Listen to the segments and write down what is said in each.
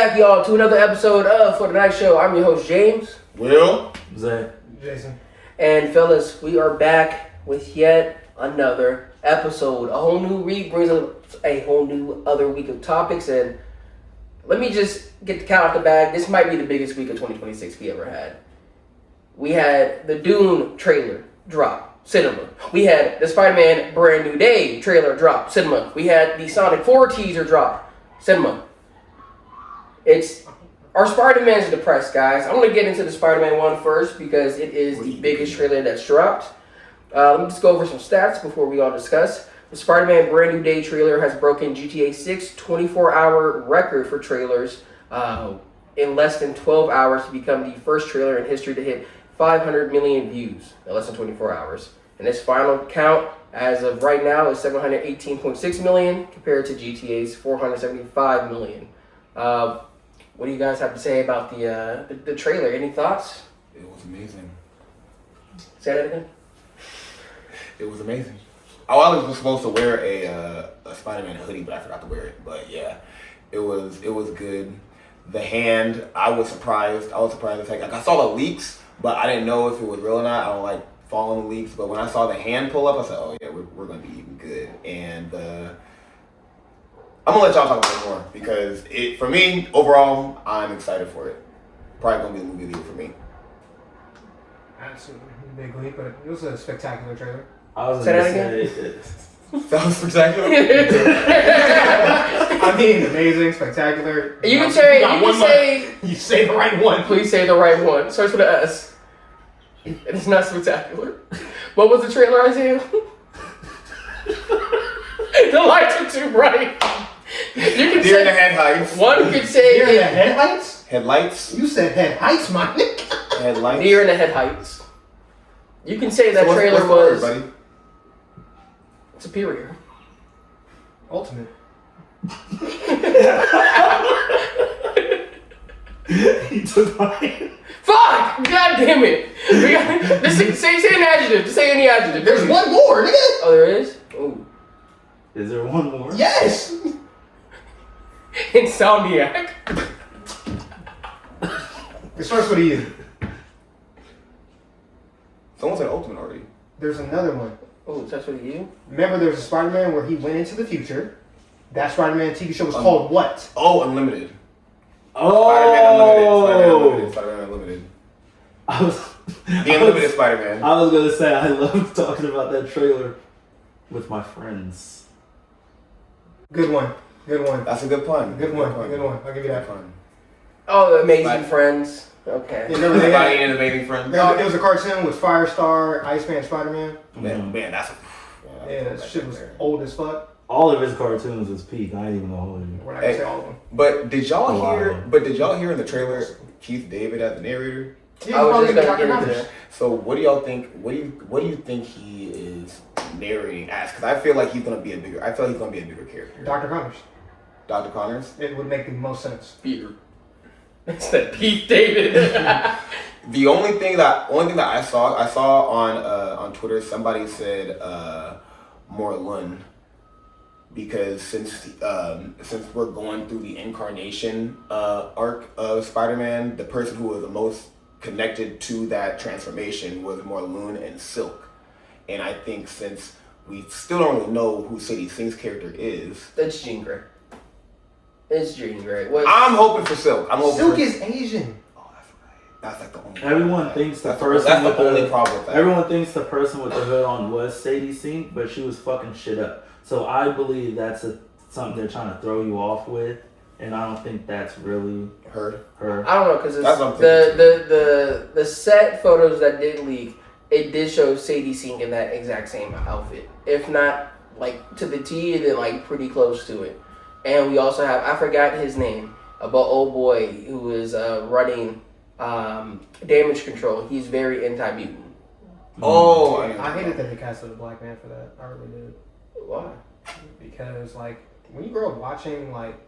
Back, y'all, to another episode of For the Night Show. I'm your host, James. Will. Zay. Jason. And fellas, we are back with yet another episode. A whole new week brings us a whole new other week of topics. And let me just get the cat off the bag. This might be the biggest week of 2026 we ever had. We had the Dune trailer drop, cinema. We had the Spider-Man Brand New Day trailer drop, cinema. We had the Sonic 4 teaser drop, cinema. It's our Spider-Man's depressed, guys. I'm gonna get into the Spider-Man one first because it is the biggest trailer that's dropped. Let me just go over some stats before we all discuss. The Spider-Man Brand New Day trailer has broken GTA 6 24-hour record for trailers in less than 12 hours to become the first trailer in history to hit 500 million views in less than 24 hours. And its final count as of right now is 718.6 million compared to GTA's 475 million. What do you guys have to say about the trailer? Any thoughts? It was amazing. Say that again. It was amazing. I was supposed to wear a Spider-Man hoodie, but I forgot to wear it. But yeah, it was good. The hand, I was surprised. Like I saw the leaks, but I didn't know if it was real or not. I don't like following the leaks, but when I saw the hand pull up, I said, "Oh yeah, we're gonna be eating good." And I'm gonna let y'all talk about it more because for me, overall, I'm excited for it. Probably gonna be the movie of the year for me. Absolutely. Big leap, but it was a spectacular trailer. I was Say gonna that say again? That was spectacular. I mean, amazing, spectacular. You can say You say the right one. Please say the right one. Starts with an S. It's not spectacular. What was the trailer, Isaiah? The lights are too bright. You can Deer in the say headlights. one could say Deer in the headlights? Headlights. You said headlights, my nigga. Headlights. Deer in the headlights. You can say that So trailer what's the was word, buddy? superior. Ultimate. he took mine. Fuck! God damn it! Say an adjective. Just say any adjective. There's one more, nigga. Oh, there is? Ooh. Is there one more? Yes. Insomniac. It starts with a U. Someone said Ultimate already. There's another one. Oh, that's what you? Remember, there was a Spider-Man where he went into the future. That Spider-Man TV show was called what? Oh, Unlimited. Oh! Spider-Man Unlimited. I was, The Unlimited Spider-Man. I was gonna say I love talking about that trailer with my friends. Good one. Good one. That's a good pun. Good one. Good one. I'll give you that. Pun. Oh, the Amazing Right. Friends. Okay. Yeah, remember they Everybody had, in Amazing Friends. it was a cartoon with Firestar, Iceman, Spider-Man. Man, that's a... Yeah, that shit was old as fuck. All of his cartoons was peak. I ain't even gonna hold you. We're not gonna say all of them. But did y'all Wow. hear in the trailer Keith David as the narrator? Yeah, I was probably just gonna Dr. get into Connors. that. So what do y'all think? What do you think he is narrating as? Because I feel like he's gonna be a bigger character. Dr. Connors. Dr. Connors. It would make the most sense. Peter. It's that Pete David. The only thing that I saw on Twitter, somebody said more Lund, because since we're going through the incarnation arc of Spider-Man, the person who was the most connected to that transformation was more Lund and Silk, and I think since we still don't really know who Sadie Sink's character is, That's Jean Grey. It's Jean Grey. I'm hoping for Silk. Silk is Asian. Oh, that's right. That's like the only. Everyone thinks the That's person with the only problem with that. Everyone thinks the person with the hood on was Sadie Sink, but she was fucking shit up. So I believe that's something they're trying to throw you off with, and I don't think that's really Her. I don't know, because That's what I'm thinking the set photos that did leak, it did show Sadie Sink in that exact same outfit. If not like to the T, then like pretty close to it. And we also have, I forgot his name, but old boy who is running damage control. He's very anti-mutant. Oh, I hated that they casted a black man for that. I really did. Why? Because like when you grow up watching like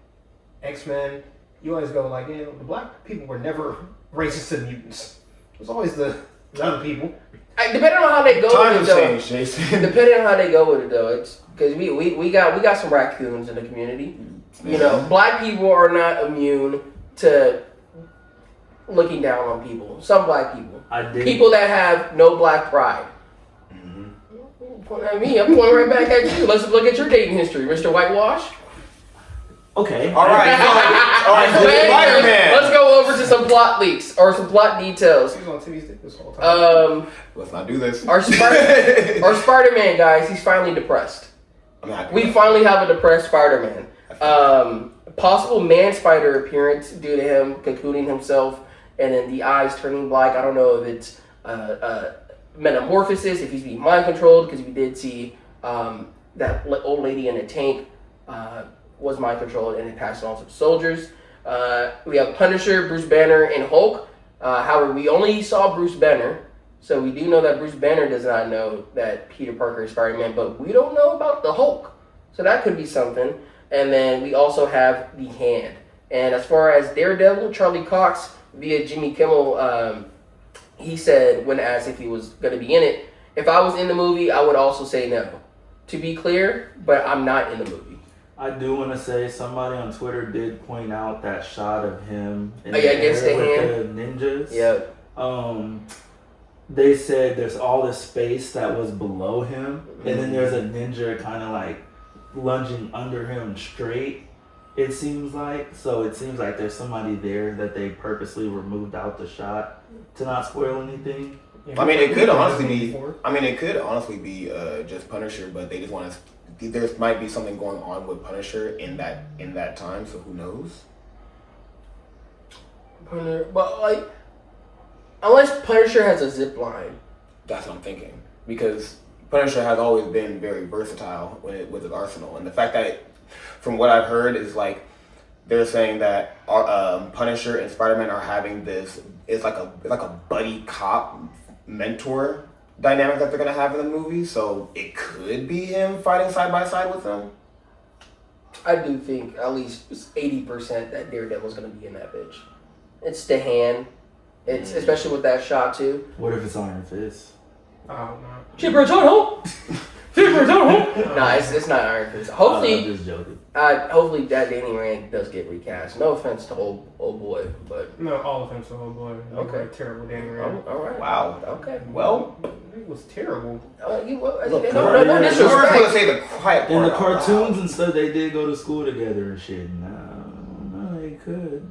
X-Men, you always go like, the black people were never racist to mutants. It was always the other people. Depending on how they go Times with have it, changed, Jason. depending on how they go with it, though, it's because we got some raccoons in the community. You know, black people are not immune to looking down on people. Some black people. I did. People that have no black pride. Point at me. I'm going right back at you. Let's look at your dating history, Mr. Whitewash. Okay. All right. So Spider-Man. Let's go over to some plot leaks or some plot details. He was on TV's dick this whole time. Let's not do this. Our Spider-Man, guys, he's finally depressed. We finally have a depressed Spider-Man. Possible man-spider appearance due to him cocooning himself and then the eyes turning black. I don't know if it's metamorphosis, if he's being mind controlled, because we did see that old lady in a tank was mind controlled and it passed on to the soldiers. We have Punisher, Bruce Banner, and Hulk. However, we only saw Bruce Banner, so we do know that Bruce Banner does not know that Peter Parker is Spider-Man, but we don't know about the Hulk. So that could be something. And then we also have the Hand. And as far as Daredevil, Charlie Cox via Jimmy Kimmel, he said when asked if he was going to be in it, if I was in the movie, I would also say no. To be clear, but I'm not in the movie. I do want to say somebody on Twitter did point out that shot of him in against the with the ninjas. Yep. They said there's all this space that was below him, and then there's a ninja kind of like lunging under him straight. It seems like there's somebody there that they purposely removed out the shot to not spoil anything. I mean, it could honestly be. Just Punisher, but they just want to. There might be something going on with Punisher in that time, so who knows? But like, unless Punisher has a zip line. That's what I'm thinking, because Punisher has always been very versatile with his arsenal, and the fact that, from what I've heard, is like they're saying that Punisher and Spider-Man are having this. It's like a buddy cop mentor dynamic that they're gonna have in the movie, so it could be him fighting side by side with them. I do think at least 80% that Daredevil's gonna be in that bitch. It's the Hand. It's especially with that shot too. What if it's Iron Fist? Oh no. Chipper Tunnel. Chipper Tunnel. Nah, it's not Iron Fist. Hopefully, I'm just joking. Hopefully that Danny Rand does get recast. No offense to old boy, but No, all offense to old boy. Okay. Terrible Danny Rand. all right. Wow. Okay. Well, It was terrible. we're No gonna disrespect. say the quiet part. In the out cartoons loud. and stuff, they did go to school together and shit. No, they could.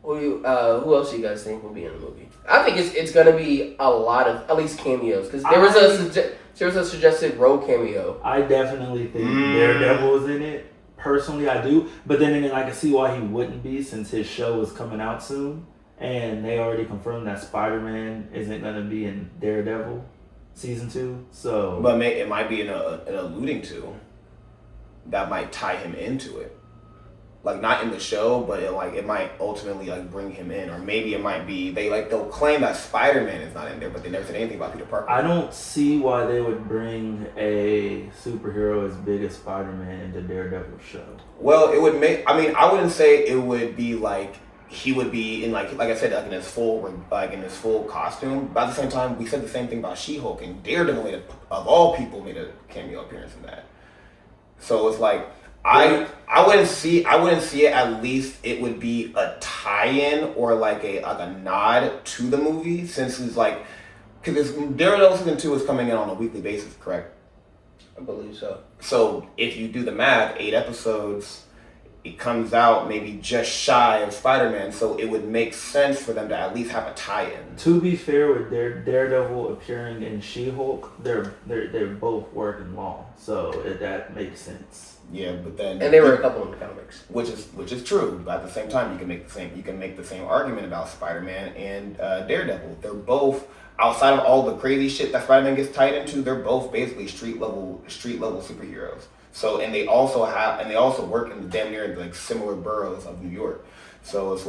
Who else do you guys think will be in the movie? I think it's gonna be a lot of at least cameos because there was a suggested Rogue cameo. I definitely think Daredevil is in it. Personally, I do. But then again, I can see why he wouldn't be since his show is coming out soon. And they already confirmed that Spider-Man isn't going to be in Daredevil season 2. So, But it might be an alluding to that might tie him into it. Like, not in the show, but it might ultimately bring him in, or maybe it might be they'll claim that Spider-Man is not in there, but they never said anything about Peter Parker. I don't see why they would bring a superhero as big as Spider-Man into Daredevil's show. Well, it would make. I mean, I wouldn't say it would be like he would be in like I said in his full costume. But at the same time, we said the same thing about She-Hulk, and Daredevil of all people made a cameo appearance in that. So it's like. I wouldn't see it. At least it would be a tie-in or like a nod to the movie, since it's because Daredevil season 2 is coming in on a weekly basis, correct? I believe so. So if you do the math, 8 episodes, it comes out maybe just shy of Spider-Man. So it would make sense for them to at least have a tie-in. To be fair, with Daredevil appearing in She-Hulk, they're both working law, so that makes sense. Yeah, but then And there were a couple in the comics, which is true. But at the same time, you can make the same argument about Spider-Man and Daredevil. They're both, outside of all the crazy shit that Spider-Man gets tied into, they're both basically street level superheroes. So and they also work in the damn near similar boroughs of New York. So it's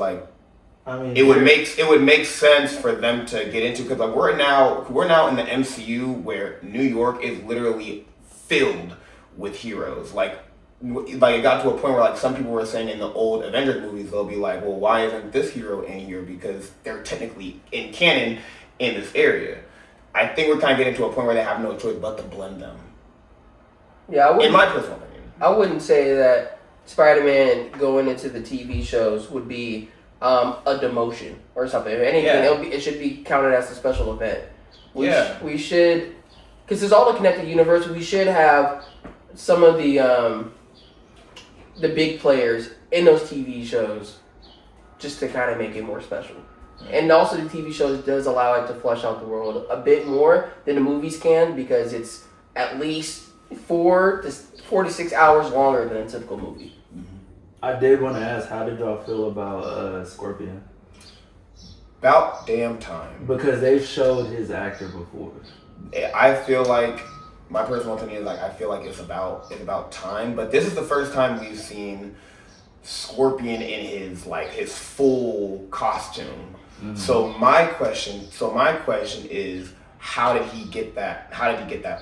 it would make sense for them to get into, because we're now in the MCU where New York is literally filled with heroes. It got to a point where some people were saying in the old Avengers movies, they'll be like, well, why isn't this hero in here? Because they're technically in canon in this area. I think we're kind of getting to a point where they have no choice but to blend them. Yeah, in my personal opinion. I wouldn't say that Spider-Man going into the TV shows would be a demotion or something. If anything, it should be counted as a special event. We should, because it's all a connected universe. We should have some of the big players in those TV shows, just to kind of make it more special. And also, the TV shows does allow it to flesh out the world a bit more than the movies can, because it's at least 4 to 6 hours longer than a typical movie. I did want to ask, how did y'all feel about Scorpion? About damn time. Because they've showed his actor before. I feel like, my personal opinion is, like, I feel like it's about time. But this is the first time we've seen Scorpion in his full costume. Mm-hmm. So my question is, how did he get that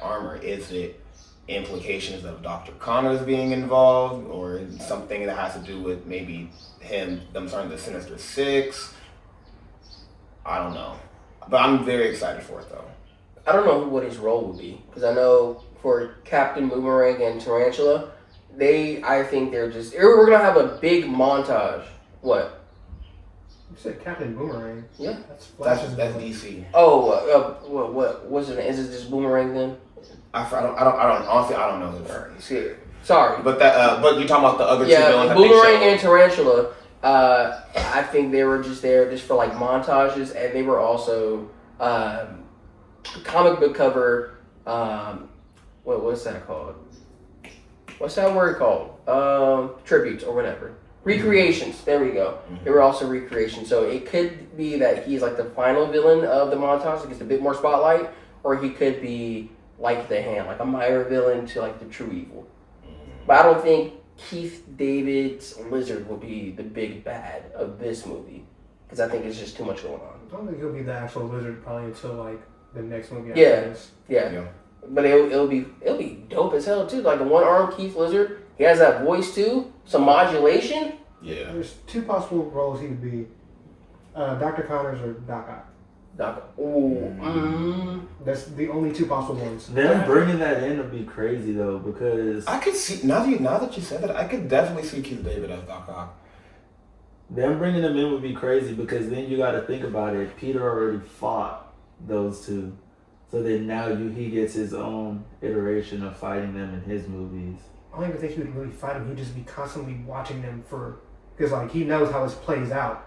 armor? Is it implications of Dr. Connors being involved, or something that has to do with maybe them starting the Sinister Six? I don't know, but I'm very excited for it though. I don't know what his role would be, because I know for Captain Boomerang and Tarantula, I think they're we're gonna have a big montage. What? You said Captain Boomerang. Yeah, that's DC. Oh, what was it? Is it just Boomerang then? I don't honestly, I don't know. Sorry, but but you're talking about the other two villains. Boomerang and Tarantula. I think they were just there just for like montages, and they were also comic book cover. What's that called? What's that word called? Tributes or whatever. Recreations. There we go. Mm-hmm. They were also recreations. So it could be that he's like the final villain of the montage, that gets a bit more spotlight, or he could be like the Hand, like a minor villain to like the true evil. But I don't think Keith David's Lizard will be the big bad of this movie, because I think it's just too much going on. I don't think he'll be the actual Lizard probably until like the next movie after this. Yeah. But it'll be dope as hell too. Like a one-armed Keith Lizard. He has that voice too, some modulation. Yeah. There's 2 possible roles he could be: Dr. Connors or Doc Ock. That's the only 2 possible ones. Them bringing that in would be crazy though, because I could see now that you said that, I could definitely see Keith David as Doc Ock. Them bringing them in would be crazy, because then you got to think about it. Peter already fought those 2, so then now he gets his own iteration of fighting them in his movies. I don't even think he would really fight him. He'd just be constantly watching them because like he knows how this plays out,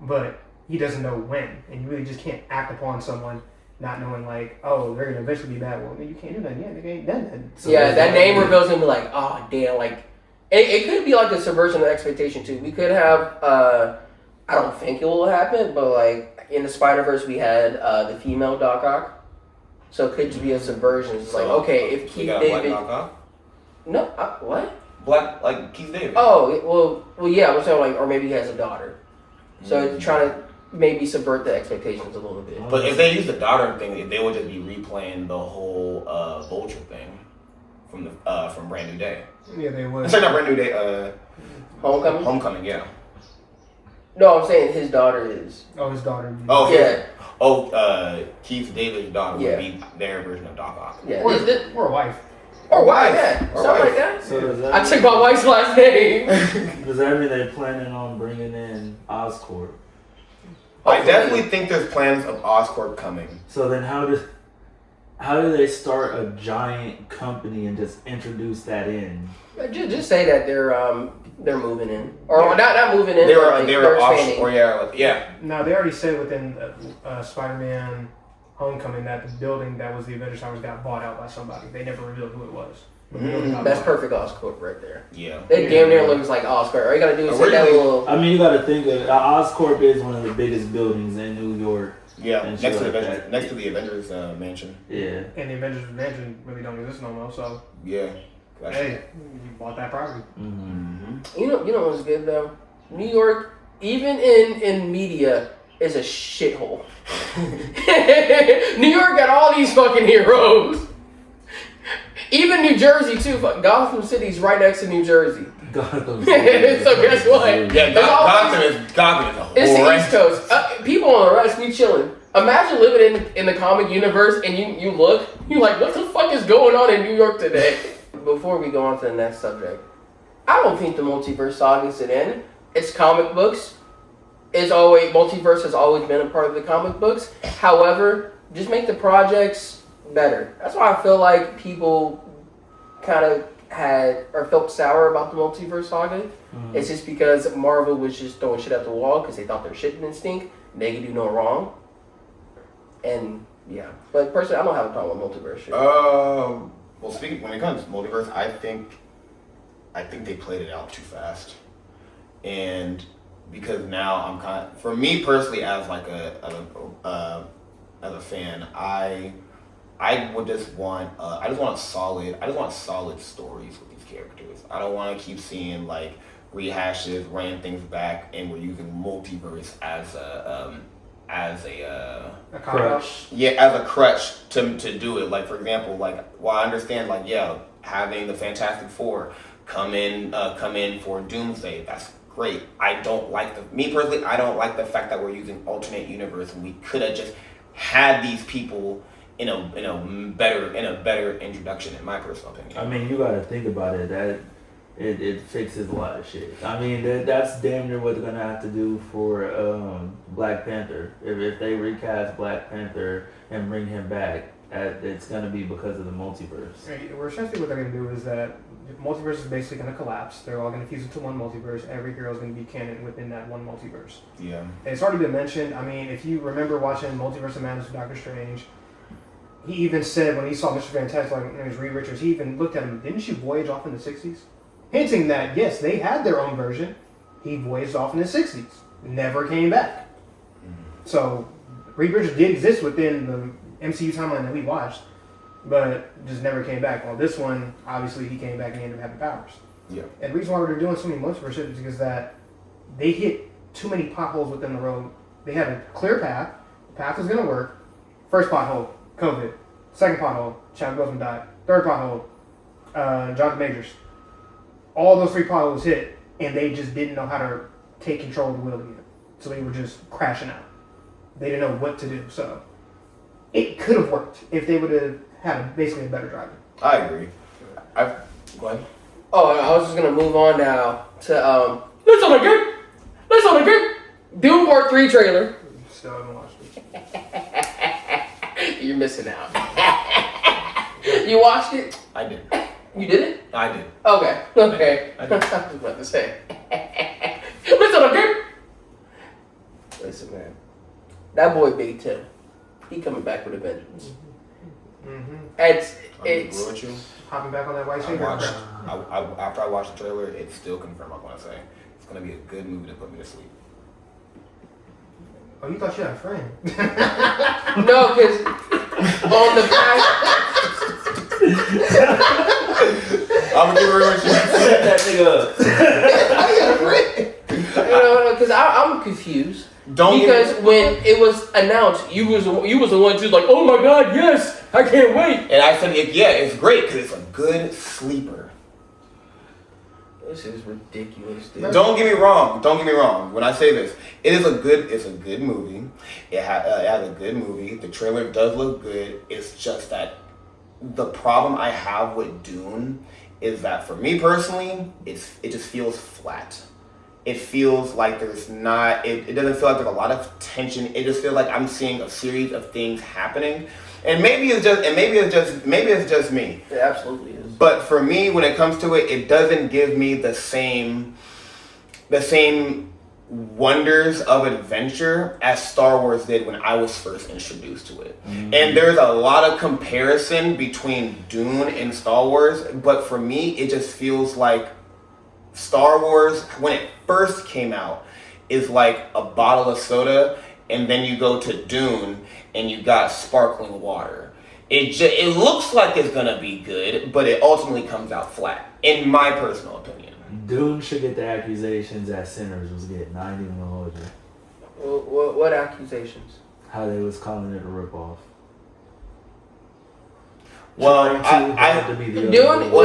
but he doesn't know when, and you really just can't act upon someone not knowing like, oh, they're gonna eventually be bad. Well, I mean, you can't do that yet. They ain't done that. So that name reveals him. Be like, oh damn, like it could be like a subversion of expectation too. We could have, I don't think it will happen, but like in the Spider-Verse we had the female Doc Ock, so it could just be a subversion. It's like, okay, if Keith David, Doc Ock? No, what? Black, like Keith David. Oh, well, yeah. I was saying like, or maybe he has a daughter. So trying to maybe subvert the expectations a little bit. But if they use the daughter thing, they would just be replaying the whole Vulture thing from Brand New Day. Yeah, they would. Sorry, not Brand New Day. Homecoming. Homecoming, yeah. No, I'm saying his daughter is. Oh, his daughter. Oh yeah. Keith David's daughter would be their version of Doc Ock. Yeah. Or a wife. Or wife, yeah. Something like that. So I took my wife's last name. Does that mean they're planning on bringing in Oscorp? I definitely think there's plans of Oscorp coming. So then how do they start a giant company and just introduce that in? Just say that they're moving in, or not moving in. They were expanding. Yeah. No, they already said within Spider-Man Homecoming that the building that was the Avengers Towers got bought out by somebody. They never revealed who it was. That's perfect Oscorp right there. Yeah. They damn near looks like Oscorp. All you gotta do is take that little. I mean, you gotta think that Oscorp is one of the biggest buildings in New York. Yeah, next to the Avengers mansion. Yeah. And the Avengers mansion really don't exist no more. So yeah. Hey, you bought that property. Mm-hmm. You know what's good though? New York, even in media, is a shithole. New York got all these fucking heroes. Even New Jersey too. Gotham City's right next to New Jersey. Gotham City. So guess what? Yeah, Gotham is it's the East Coast. People on the rest, we chilling. Imagine living in the comic universe and you look, you're like, what the fuck is going on in New York today? Before we go on to the next subject, I don't think the multiverse saga is an end. It's comic books. is always multiverse has always been a part of the comic books. However, just make the projects better. That's why I feel like people kind of had or felt sour about the multiverse saga. It's just because Marvel was just throwing shit at the wall because they thought their shit didn't stink. They could do no wrong. And yeah, but personally, I don't have a problem with multiverse shit. Well, speaking when it comes to multiverse, I think they played it out too fast, and because now I'm for me personally as like as a fan, I would just want solid stories with these characters. I don't want to keep seeing like rehashes, running things back, and we're using multiverse as a crutch. Yeah, as a crutch to do it. Like for example, like I understand like having the Fantastic Four come in for Doomsday. That's great. I don't like I don't like the fact that we're using alternate universe and we could have just had these people in a better introduction, in my personal opinion. I mean, you got to think about it. That it fixes a lot of shit. I mean, that's damn near what they're gonna have to do for Black Panther. If they recast Black Panther and bring him back, it's gonna be because of the multiverse. Well, essentially what they're gonna do is that the multiverse is basically gonna collapse. They're all gonna fuse into one multiverse. Every hero is gonna be canon within that one multiverse. Yeah. And it's already been mentioned. I mean, if you remember watching Multiverse of Madness with Doctor Strange, he even said when he saw Mr. Fantastic, like his was Reed Richards, he even looked at him. Didn't you voyage off in the '60s? Hinting that yes, they had their own version. He voyaged off in the '60s, never came back. So Reed Richards did exist within the MCU timeline that we watched, but just never came back. Well, this one, obviously, he came back and he ended up having powers. Yeah. And the reason why they're doing so many multiverse is because that they hit too many potholes within the road. They had a clear path. The path was going to work. First pothole, COVID. Second pothole, Chadwick Boseman died. Third pothole, Jonathan Majors. All those 3 potholes hit, and they just didn't know how to take control of the wheel again. So they were just crashing out. They didn't know what to do. So it could have worked if they would have had basically a better driver. I agree. Go ahead. Oh, I was just gonna move on now to let's on a good Dune Part 3 trailer. Still haven't watched it. You're missing out. You watched it? I did. You did it? I did. Okay. I I did. was about to say. Listen, man. That boy Big Tim, he coming back with a vengeance. Mm-hmm. It's with you. Hopping back on that white I finger. watched, after I watched the trailer, it's still confirmed. I'm gonna say it's gonna be a good movie to put me to sleep. Oh, you thought you had a friend? no, because on the back. I'm gonna give her what you Set that nigga up. Because I'm confused. Don't because get me- when it was announced, you was the one who was like, oh my god, yes, I can't wait. And I said, it's great because it's a good sleeper. This is ridiculous, dude. Don't get me wrong. When I say this, it's a good movie. It has a good movie. The trailer does look good. It's just that the problem I have with Dune is that for me personally, it just feels flat. It feels like there's not. It doesn't feel like there's a lot of tension. It just feels like I'm seeing a series of things happening, and maybe it's just me. It absolutely is. But for me, when it comes to it, it doesn't give me the same wonders of adventure as Star Wars did when I was first introduced to it. Mm-hmm. And there's a lot of comparison between Dune and Star Wars, but for me, it just feels like Star Wars, when it first came out, is like a bottle of soda, and then you go to Dune, and you got sparkling water. It looks like it's gonna be good, but it ultimately comes out flat, in my personal opinion. Dune should get the accusations that Sinners was getting. I ain't even gonna hold you. What accusations? How they was calling it a ripoff. Well, Dune.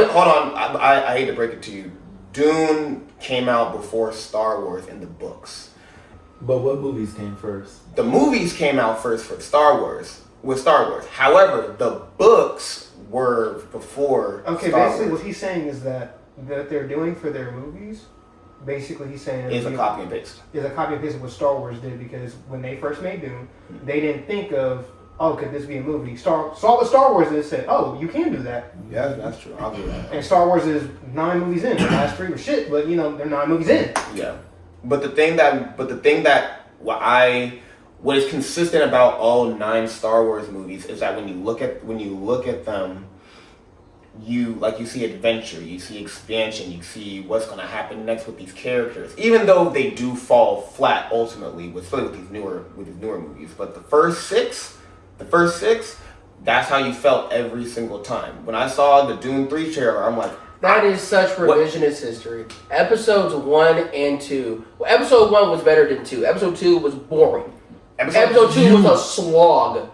Hold on. I hate to break it to you. Dune came out before Star Wars in the books. But what movies came first? The movies came out first for Star Wars. However, the books were before Okay, Star basically Wars. what he's saying is that they're doing for their movies basically he's saying It's a copy and paste. It's a copy and paste of what Star Wars did, because when they first made Dune, they didn't think of, oh, could this be a movie? Saw what Star Wars did and said, oh, you can do that. Yeah, that's true. I'll do that. And Star Wars is 9 movies in. The last 3 were shit, but they're 9 movies in. Yeah, but the thing that what is consistent about all 9 Star Wars movies is that when you look at them, you see adventure, you see expansion, you see what's going to happen next with these characters. Even though they do fall flat ultimately with these newer movies, but the first six, that's how you felt every single time. When I saw the Dune 3 trailer, I'm like, that is such revisionist history. Episodes 1 and 2. Well, episode 1 was better than 2. Episode 2 was boring. Episode 2 was a slog.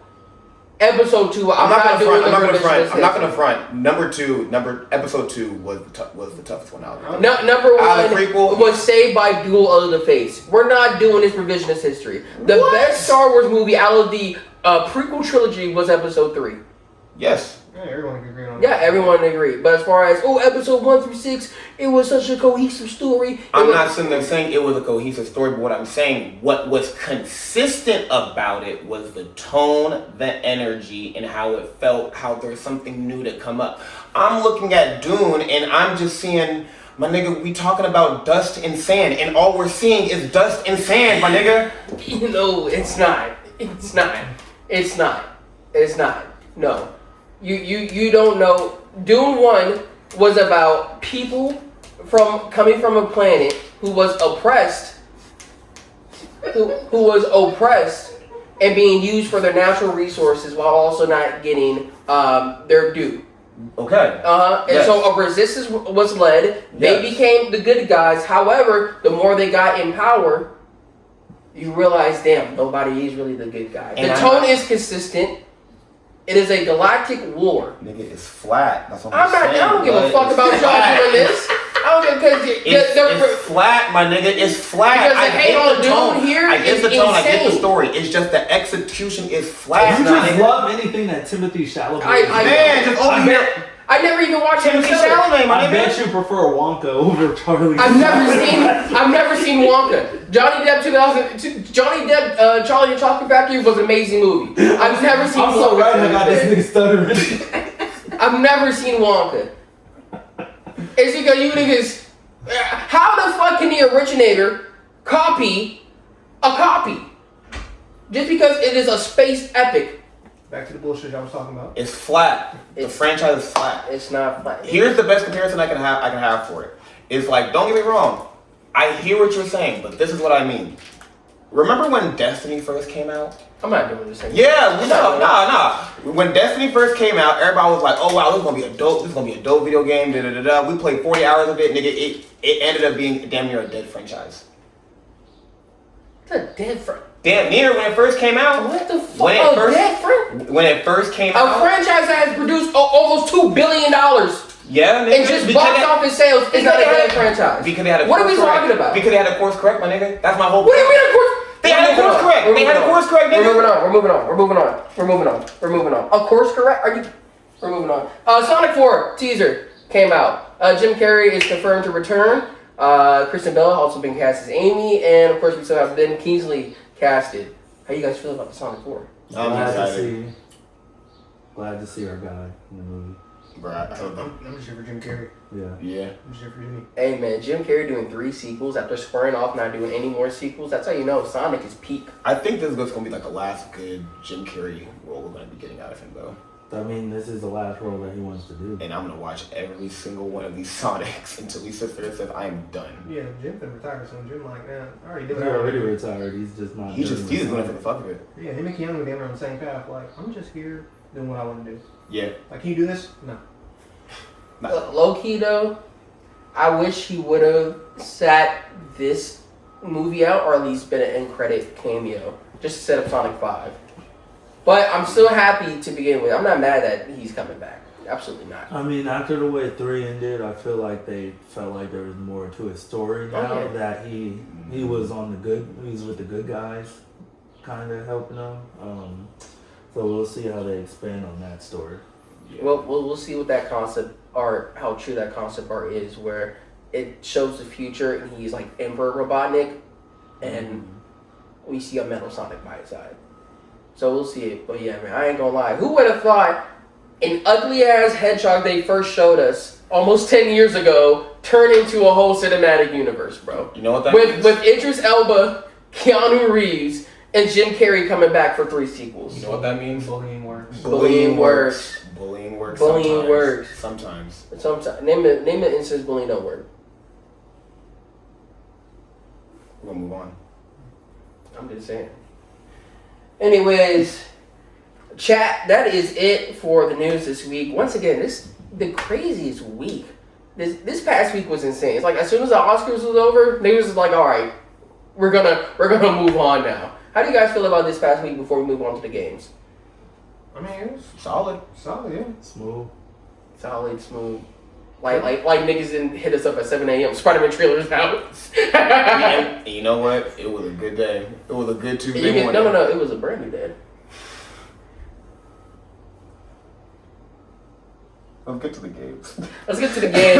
Episode 2, I'm not gonna front. Episode 2 was the toughest one out. Number 1 was Saved by Duel of the Fates. We're not doing this revisionist history. The best Star Wars movie out of the prequel trilogy was Episode 3. Yes. Yeah, everyone can agree on that. Yeah, everyone agreed. But as far as Episode 1 through 6, it was such a cohesive story. I'm not sitting there saying it was a cohesive story, but what I'm saying, what was consistent about it was the tone, the energy, and how it felt, how there's something new to come up. I'm looking at Dune, and I'm just seeing, my nigga, we talking about dust and sand, and all we're seeing is dust and sand, my nigga. No, it's not. It's not. It's not. It's not. No. You don't know. Dune 1 was about people coming from a planet who was oppressed, who was oppressed and being used for their natural resources while also not getting their due. Okay. And so a resistance was led. They became the good guys. However, the more they got in power, you realize, damn, nobody is really the good guy. The tone is consistent. It is a galactic war. Nigga, it's flat. That's what I'm saying. I don't give a fuck about y'all doing this. I don't give because it's flat, my nigga. It's flat. Because the hate on Dune here I get is the tone. insane. I get the story. It's just the execution is flat. You just love anything that Timothy Chalamet. Just over here. I never even watched Timothy Chalamet, my I nigga. bet you prefer Wonka over Charlie. I've never seen Wonka. Johnny Depp Charlie and the Chocolate Factory was an amazing movie. I've never seen I'm Wonka. so right, I got this nigga stuttering. I've never seen Wonka. It's because you niggas. How the fuck can the originator copy a copy? Just because it is a space epic. Back to the bullshit I was talking about. It's flat. The franchise is flat. It's not flat. Here's the best comparison I can have for it. It's like, don't get me wrong. I hear what you're saying, but this is what I mean. Remember when Destiny first came out? I'm not doing this anymore. Yeah, no. When Destiny first came out, everybody was like, "Oh wow, this is gonna be a dope video game." Da da da da. We played 40 hours of it, nigga. It ended up being damn near a dead franchise. It's a dead franchise. Damn near when it first came out. What the fuck? When it first came out, a franchise that has produced almost $2 billion. Yeah, nigga. And just box office sales is not a dead franchise. Because they had a what are we talking about? Because they had a course correct, my nigga. That's my whole point. What do you mean a course? They had a course correct. They had a course correct, nigga. We're moving on. A course correct? We're moving on. Sonic 4 teaser came out. Jim Carrey is confirmed to return. Kristen Bell also been cast as Amy, and of course we still have Ben Kingsley casted. How you guys feel about the Sonic 4? Glad to see our guy in the movie. Right. I'm just here for Jim Carrey. Yeah. I'm just here for Jimmy. Hey man, Jim Carrey doing 3 sequels after squaring off not doing any more sequels. That's how you know Sonic is peak. I think this is going to be like the last good Jim Carrey role we're going to be getting out of him, though. I mean, this is the last role that he wants to do. And I'm going to watch every single one of these Sonics until he sits there and says, I am done. Yeah, Jim can retire soon. Jim like, man, I already did He's it. already retired. He's just not. He's doing it for the fuck of it. Yeah, him and Keanu, they were on the same path. Like, I'm just here doing what I want to do. Yeah. Like, can you do this? No. Low key though, I wish he would have sat this movie out or at least been an end credit cameo just to set up Sonic 5. But I'm still happy to begin with. I'm not mad that he's coming back. Absolutely not. I mean, after the way 3 ended, I feel like they felt like there was more to his story now that he was with the good guys, kind of helping them. So we'll see how they expand on that story. Yeah. Well, we'll see what that concept art, how true that concept art is, where it shows the future, and he's like Emperor Robotnik, and we see a Metal Sonic by his side. So we'll see it. But yeah, man, I ain't gonna lie. Who would have thought an ugly ass hedgehog they first showed us almost 10 years ago turned into a whole cinematic universe, bro? You know what that with means? With Idris Elba, Keanu Reeves, and Jim Carrey coming back for 3 sequels. You know what that means? Bullying works. Bullying works. Bullying works. Bullying sometimes. works. Sometimes. Sometimes name an instance bullying don't work. We're gonna move on. I'm just saying. Anyways, chat, that is it for the news this week. Once again, this the craziest week. This past week was insane. It's like as soon as the Oscars was over, niggas was like, all right, we're gonna move on now. How do you guys feel about this past week before we move on to the games? I mean, it was Solid. solid, yeah. Smooth. Solid, smooth. Like niggas didn't hit us up at 7 a.m. Spider-Man trailers out. And you know what? It was a good day. It was a good Tuesday morning. No. It was a brand new day. Let's get to the games. Let's get to the game.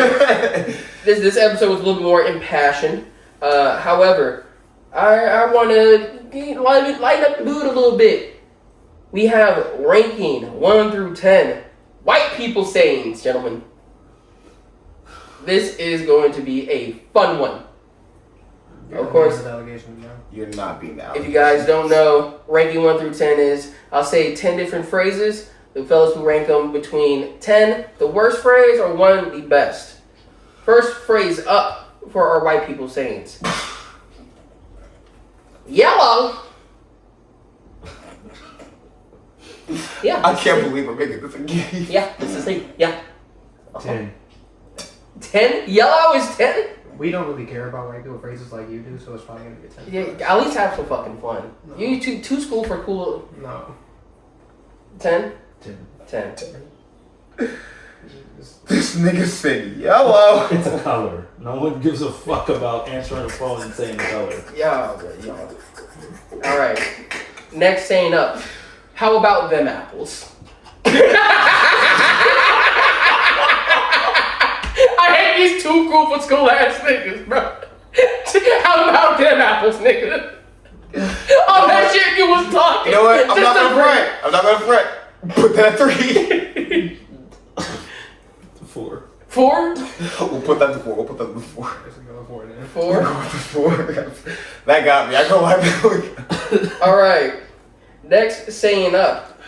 This episode was a little bit more impassioned. However, I want to lighten up the mood a little bit. We have ranking 1 through 10. White people sayings, gentlemen. This is going to be a fun one. Of course. Delegation, no. You're not being out. If you guys don't know, ranking 1 through 10 is, I'll say 10 different phrases. The fellas will rank them between 10, the worst phrase, or 1, the best. First phrase up for our white people sayings. Yellow. Yeah. I can't believe we're making this a game. Yeah, this is the thing. Yeah. 10. 10? Yellow is 10? We don't really care about white people phrases like you do, so it's probably gonna be a 10. Yeah, at least have some fucking fun. No. You too school for cool. No. 10? 10. 10. This nigga said yellow. It's a color. No one gives a fuck about answering the phone and saying color. Yeah. All right. Next saying up. How about them apples? I hate these too cool for school ass niggas, bro. How about them apples, nigga? Oh, that shit you was talking. You know what? I'm Just not a gonna front. Put that at 3. 4. 4? We'll put that to 4. Let's go for it then. 4? 4. That got me. I go like that. All right. Next saying up.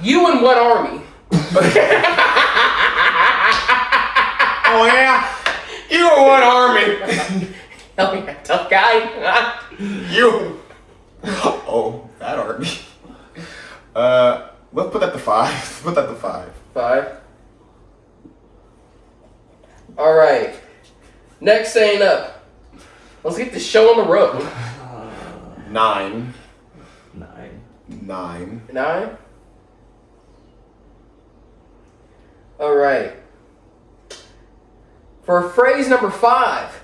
You in what army? Oh yeah. You in what army? Hell yeah, tough guy. You. Oh, that army. Let's put that to 5. Put that to 5. 5. All right. Next saying up. Let's get the show on the road. 9. 9. 9. 9. All right. For phrase number 5,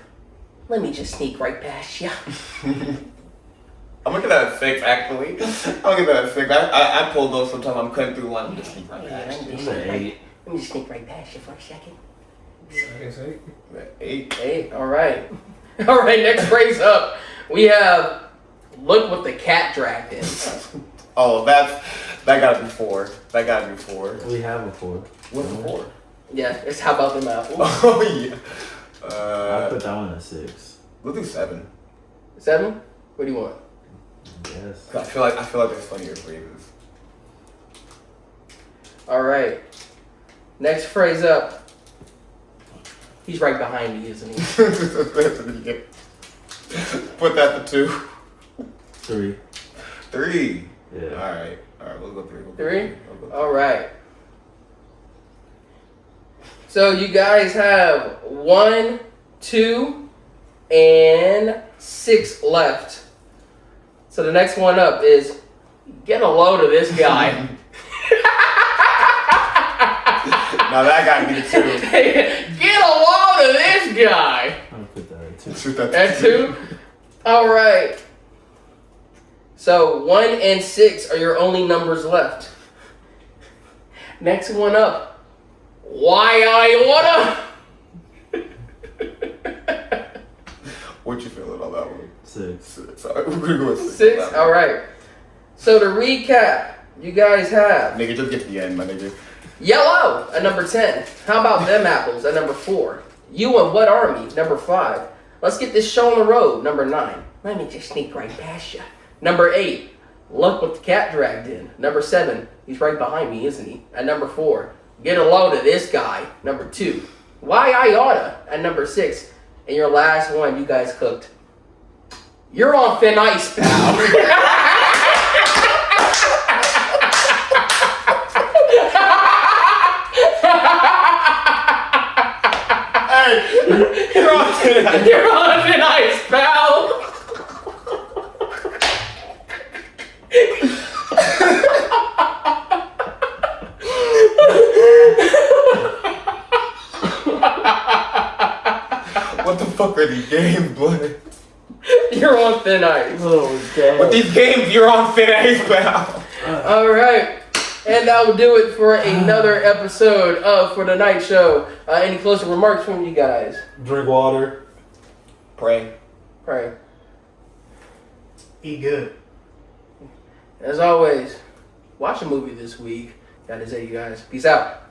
let me just sneak right past you. I'm looking at a 6 actually. I'm looking at a 6. I pulled those sometimes. I'm cutting through one. Just sneak right past you. It's an 8. Let me just sneak right past you for a second. I guess 8. 8. 8. All right. All right. Next phrase up. We have look what the cat dragged in. Oh, that gotta be 4. That gotta be 4. We have a 4. What's 4? Yeah. It's how about them apples? Oh yeah. I put that one at 6. We'll do 7. 7. What do you want? Yes. I feel like there's funnier phrases. All right. Next phrase up. He's right behind me, isn't he? Put that to 2. 3. 3. Yeah. All right. We'll go 3. 3? All right. So you guys have 1, 2, and 6 left. So the next one up is get a load of this guy. Now that got me 2. Get a load of this guy. I'm gonna put that at 2. Shoot that At 2? All right. So 1 and 6 are your only numbers left. Next one up. Why I wanna? that one. 6. Sorry, we're gonna go with 6. 6? Alright. So to recap, you guys have Nigga, just get to the end, my nigga. Yellow at number 10. How about them apples at number 4? You and What Army, number 5. Let's get this show on the road, number 9. Let me just sneak right past you. Number 8. Look what the cat dragged in. Number 7. He's right behind me, isn't he? At number 4. Get a load of this guy. Number 2. Why I Oughta at number 6. And your last one you guys cooked. You're on thin ice, pal. You're on thin ice. You're on thin ice, pal. What the fuck are these games, boy? You're on thin ice. Oh, God. With these games, you're on thin ice, pal. All right. And that will do it for another episode of For the Night Show. Any closing remarks from you guys? Drink water. Pray. Pray. Eat good. As always, watch a movie this week. Gotta say, you guys. Peace out.